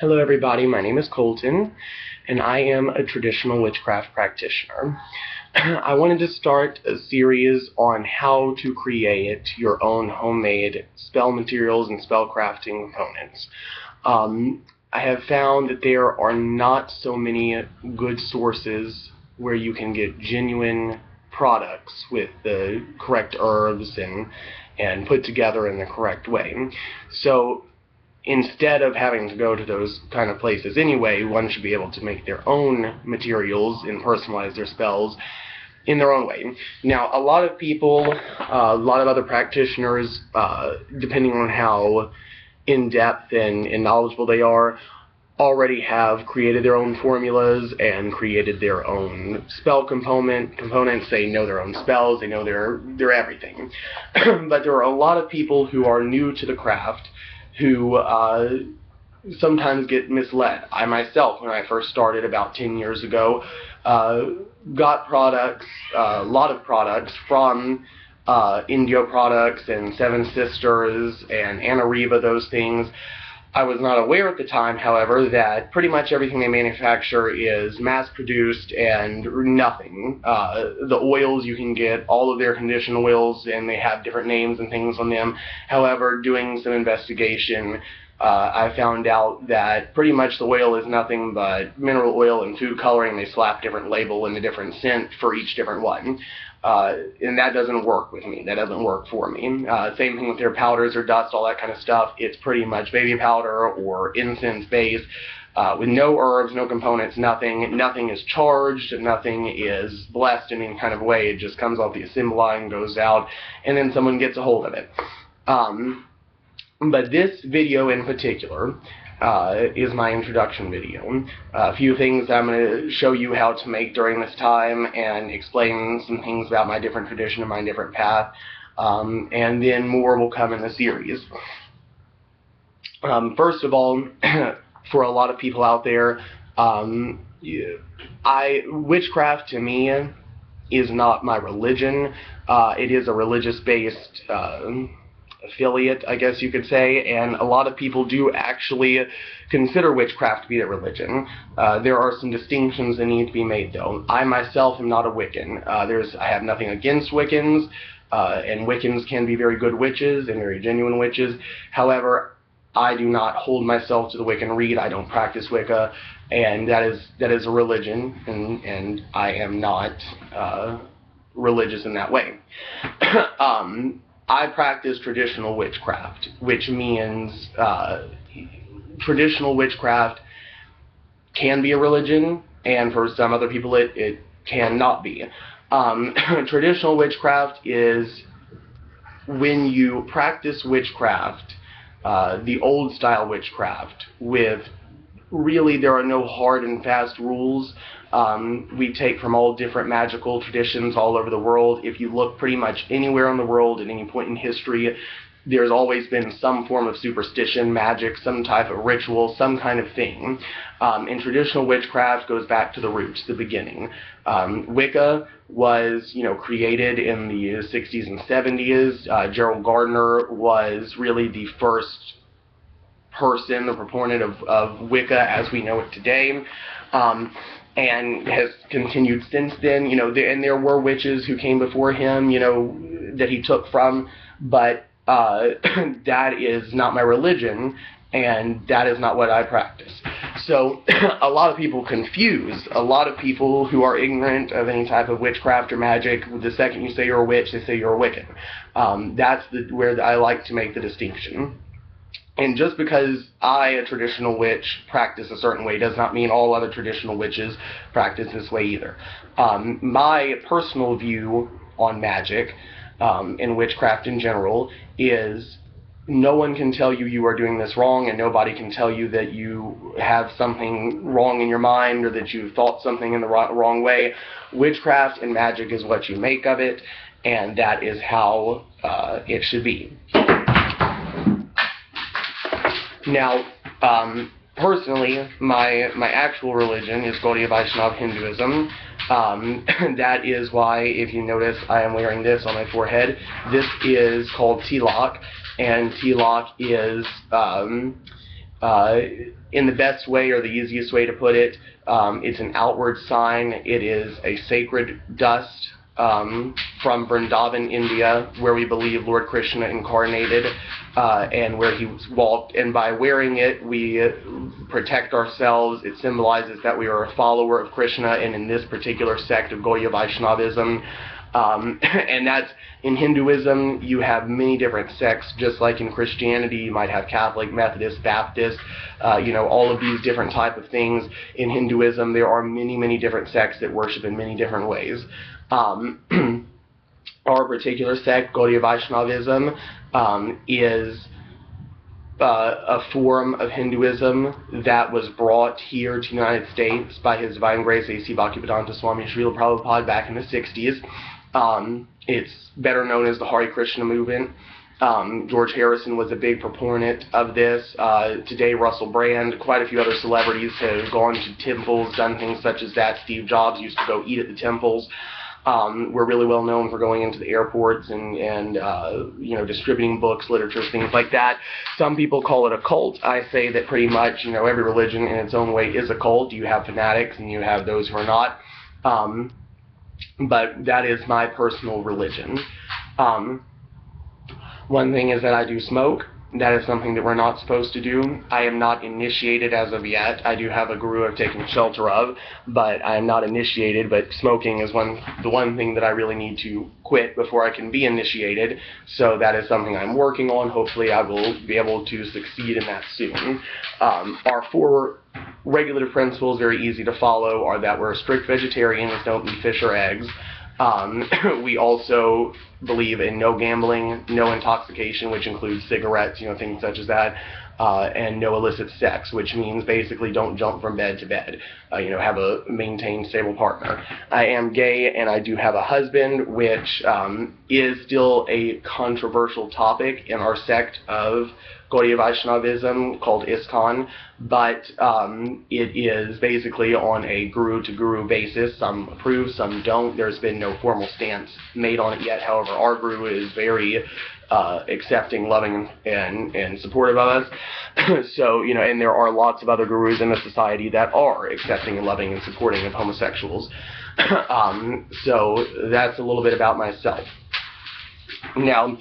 Hello everybody, my name is Colton, and I am a traditional witchcraft practitioner. I wanted to start a series on how to create your own homemade spell materials and spell crafting components. I have found that there are not so many good sources where you can get genuine products with the correct herbs and put together in the correct way. So instead of having to go to those kind of places anyway, one should be able to make their own materials and personalize their spells in their own way. Now, a lot of people, a lot of other practitioners, depending on how in-depth and knowledgeable they are, already have created their own formulas and created their own spell components. They know their own spells, they know their everything. But there are a lot of people who are new to the craft who sometimes get misled. I myself, when I first started about 10 years ago, got products, a lot of products from Indio Products and Seven Sisters and Anna Riva, those things. I was not aware at the time, however, that pretty much everything they manufacture is mass-produced and nothing. The oils you can get, all of their conditioned oils, and they have different names and things on them. However, doing some investigation, I found out that pretty much the oil is nothing but mineral oil and food coloring. They slap different label and a different scent for each different one. And that doesn't work with me. That doesn't work for me. Same thing with their powders or dust, all that kind of stuff. It's pretty much baby powder or incense base with no herbs, no components, nothing. Nothing is charged. Nothing is blessed in any kind of way. It just comes off the assembly line, goes out, and then someone gets a hold of it. But this video in particular is my introduction video. A few things I'm going to show you how to make during this time and explain some things about my different tradition and my different path, and then more will come in the series. First of all, for a lot of people out there, witchcraft to me is not my religion. It is a religious-based affiliate, I guess you could say, and a lot of people do actually consider witchcraft to be their religion. There are some distinctions that need to be made, though. I myself am not a Wiccan. I have nothing against Wiccans, and Wiccans can be very good witches and very genuine witches. However, I do not hold myself to the Wiccan Rite. I don't practice Wicca, and that is a religion, and I am not religious in that way. I practice traditional witchcraft, which means traditional witchcraft can be a religion, and for some other people it cannot be. Traditional witchcraft is when you practice witchcraft, the old style witchcraft, with really there are no hard and fast rules. We take from all different magical traditions all over the world. If you look pretty much anywhere in the world at any point in history, there's always been some form of superstition, magic, some type of ritual, some kind of thing. And traditional witchcraft goes back to the roots, the beginning. Wicca was, created in the 60s and 70s. Gerald Gardner was really the first person, the proponent of Wicca as we know it today. And has continued since then, and there were witches who came before him, that he took from, but that is not my religion, and that is not what I practice. So a lot of people confuse, a lot of people who are ignorant of any type of witchcraft or magic, the second you say you're a witch, they say you're a Wiccan. That's where I like to make the distinction. And just because I, a traditional witch, practice a certain way does not mean all other traditional witches practice this way either. My personal view on magic and witchcraft in general is no one can tell you you are doing this wrong, and nobody can tell you that you have something wrong in your mind or that you thought something in the wrong way. Witchcraft and magic is what you make of it, and that is how it should be. Now, personally, my actual religion is Gaudiya Vaishnava Hinduism. That is why, if you notice, I am wearing this on my forehead. This is called tilak, and tilak is in the best way or the easiest way to put it, it's an outward sign. It is a sacred dust from Vrindavan, India, where we believe Lord Krishna incarnated, and where he walked. And by wearing it, we protect ourselves. It symbolizes that we are a follower of Krishna, and in this particular sect of Gaudiya Vaishnavism. And that's, in Hinduism, you have many different sects, just like in Christianity, you might have Catholic, Methodist, Baptist, all of these different type of things. In Hinduism, there are many, many different sects that worship in many different ways. Our particular sect, Gaudiya Vaishnavism, is a form of Hinduism that was brought here to the United States by His Divine Grace A.C. Bhaktivedanta Swami Srila Prabhupada back in the 60s. It's better known as the Hare Krishna movement. George Harrison was a big proponent of this. Today, Russell Brand, quite a few other celebrities have gone to temples, done things such as that. Steve Jobs used to go eat at the temples. We're really well known for going into the airports and distributing books, literature, things like that. Some people call it a cult. I say that pretty much, every religion in its own way is a cult. You have fanatics and you have those who are not. But that is my personal religion. One thing is that I do smoke. That is something that we're not supposed to do. I am not initiated as of yet. I do have a guru I've taken shelter of, but I am not initiated. But smoking is the one thing that I really need to quit before I can be initiated. So that is something I'm working on. Hopefully I will be able to succeed in that soon. Our 4 regulative principles, very easy to follow, are that we're strict vegetarians, don't eat fish or eggs. We also believe in no gambling, no intoxication, which includes cigarettes, things such as that, and no illicit sex, which means basically don't jump from bed to bed. Have a maintained stable partner. I am gay and I do have a husband, which is still a controversial topic in our sect of Gaudiya Vaishnavism called ISKCON, but it is basically on a guru-to-guru basis. Some approve, some don't. There's been no formal stance made on it yet. However, our guru is very accepting, loving, and supportive of us. So, and there are lots of other gurus in the society that are accepting and loving and supporting of homosexuals. So that's a little bit about myself. Now,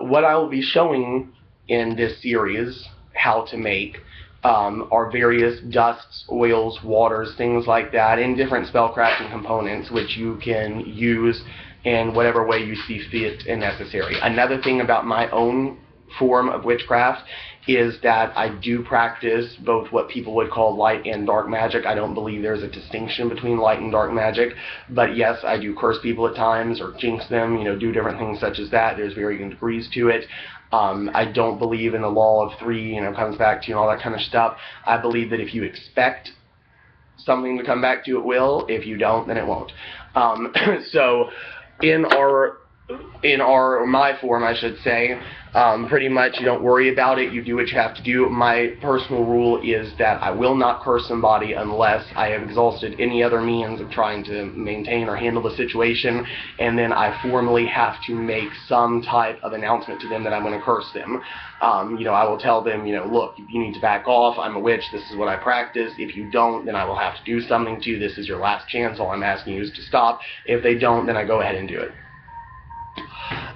what I will be showing in this series, how to make, are various dusts, oils, waters, things like that, in different spellcrafting components, which you can use in whatever way you see fit and necessary. Another thing about my own form of witchcraft is that I do practice both what people would call light and dark magic. I don't believe there's a distinction between light and dark magic, but yes, I do curse people at times or jinx them, do different things such as that. There's varying degrees to it. I don't believe in the law of 3, comes back to you and all that kind of stuff. I believe that if you expect something to come back to you, it will. If you don't, then it won't. So in my form, I should say, pretty much you don't worry about it. You do what you have to do. My personal rule is that I will not curse somebody unless I have exhausted any other means of trying to maintain or handle the situation, and then I formally have to make some type of announcement to them that I'm going to curse them. I will tell them, look, you need to back off. I'm a witch. This is what I practice. If you don't, then I will have to do something to you. This is your last chance. All I'm asking you is to stop. If they don't, then I go ahead and do it.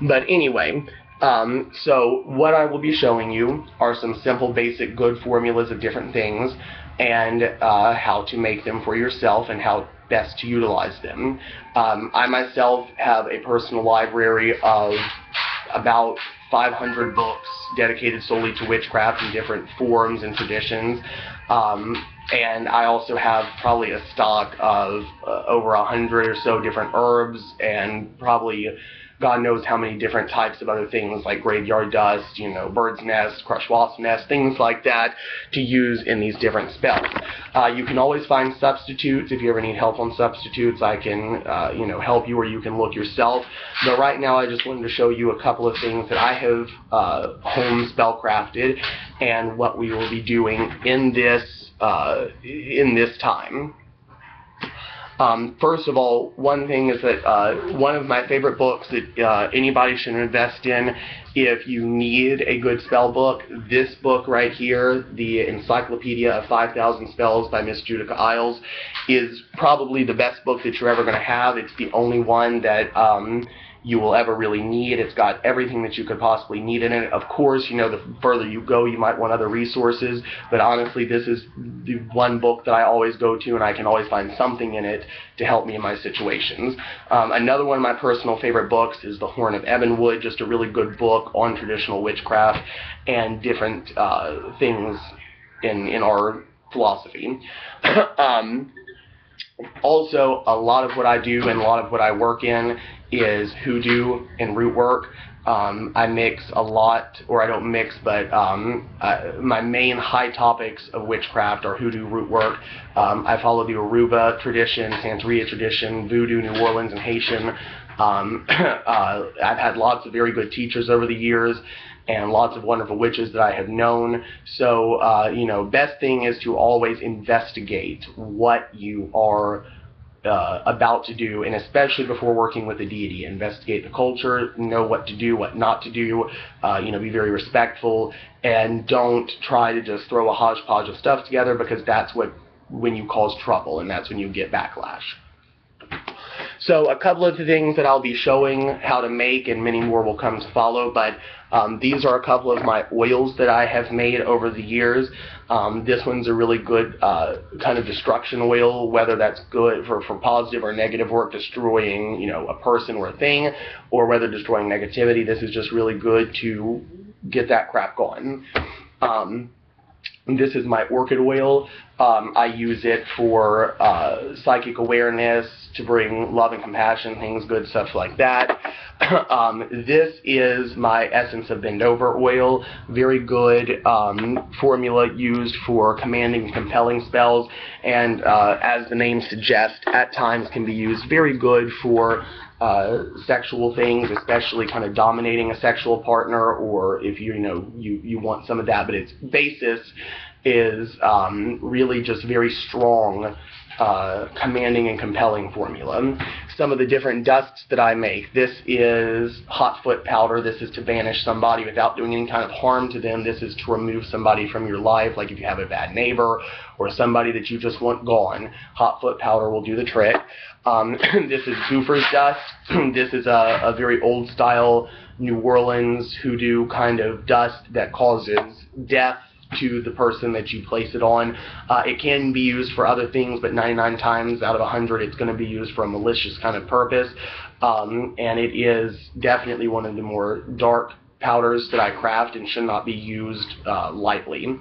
But anyway, so what I will be showing you are some simple, basic, good formulas of different things, and how to make them for yourself and how best to utilize them. I myself have a personal library of about 500 books dedicated solely to witchcraft in different forms and traditions. And I also have probably a stock of over 100 or so different herbs, and probably God knows how many different types of other things like graveyard dust, bird's nest, crushed wasp nest, things like that to use in these different spells. You can always find substitutes. If you ever need help on substitutes, I can help you, or you can look yourself. But right now I just wanted to show you a couple of things that I have home spellcrafted and what we will be doing in this time. First of all, one thing is that one of my favorite books that anybody should invest in if you need a good spell book, this book right here, the Encyclopedia of 5,000 Spells by Miss Judica Isles, is probably the best book that you're ever going to have. It's the only one that you will ever really need. It's got everything that you could possibly need in it. Of course, you know, the further you go, you might want other resources, but honestly, this is the one book that I always go to, and I can always find something in it to help me in my situations. Another one of my personal favorite books is The Horn of Ebonwood, just a really good book on traditional witchcraft and different things in our philosophy. Also, a lot of what I do and a lot of what I work in is hoodoo and root work. I mix a lot, or I don't mix, but my main high topics of witchcraft are hoodoo, root work. I follow the Aruba tradition, Santeria tradition, voodoo, New Orleans, and Haitian. I've had lots of very good teachers over the years, and lots of wonderful witches that I have known. So, you know, best thing is to always investigate what you are about to do, and especially before working with a deity. Investigate the culture, know what to do, what not to do, you know, be very respectful, and don't try to just throw a hodgepodge of stuff together, because that's when you cause trouble, and that's when you get backlash. So a couple of the things that I'll be showing how to make, and many more will come to follow, but these are a couple of my oils that I have made over the years. This one's a really good kind of destruction oil, whether that's good for positive or negative work, destroying, you know, a person or a thing, or whether destroying negativity. This is just really good to get that crap going. This is my orchid oil. I use it for psychic awareness, to bring love and compassion, things, good stuff like that. This is my essence of bend over oil. Very good formula used for commanding and compelling spells, and as the name suggests, at times can be used very good for sexual things, especially kind of dominating a sexual partner, or if you want some of that, but its basis is really just very strong commanding and compelling formula. Some of the different dusts that I make. This is hot foot powder. This is to banish somebody without doing any kind of harm to them. This is to remove somebody from your life, like if you have a bad neighbor or somebody that you just want gone. Hot foot powder will do the trick. This is Goofer's dust. This is a very old style New Orleans hoodoo kind of dust that causes death to the person that you place it on. It can be used for other things, but 99 times out of 100 it's going to be used for a malicious kind of purpose, and it is definitely one of the more dark powders that I craft and should not be used lightly.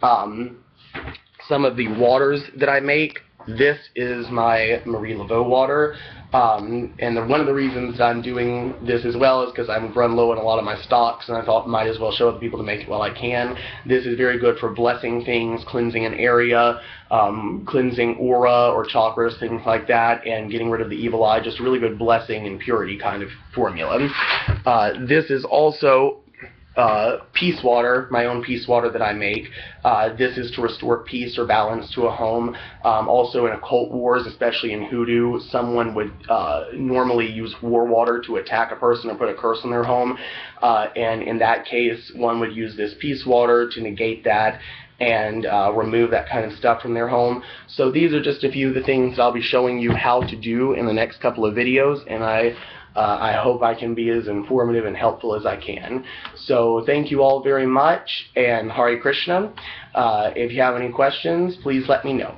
Some of the waters that I make. This is my Marie Laveau water, and one of the reasons I'm doing this as well is because I'm run low on a lot of my stocks, and I thought might as well show other people to make it while I can. This is very good for blessing things, cleansing an area, cleansing aura or chakras, things like that, and getting rid of the evil eye. Just a really good blessing and purity kind of formula. This is also peace water, my own peace water that I make. This is to restore peace or balance to a home. Also in occult wars, especially in hoodoo, someone would normally use war water to attack a person or put a curse on their home. And in that case, one would use this peace water to negate that and remove that kind of stuff from their home. So these are just a few of the things I'll be showing you how to do in the next couple of videos, and I hope I can be as informative and helpful as I can. So thank you all very much, and Hare Krishna. If you have any questions, please let me know.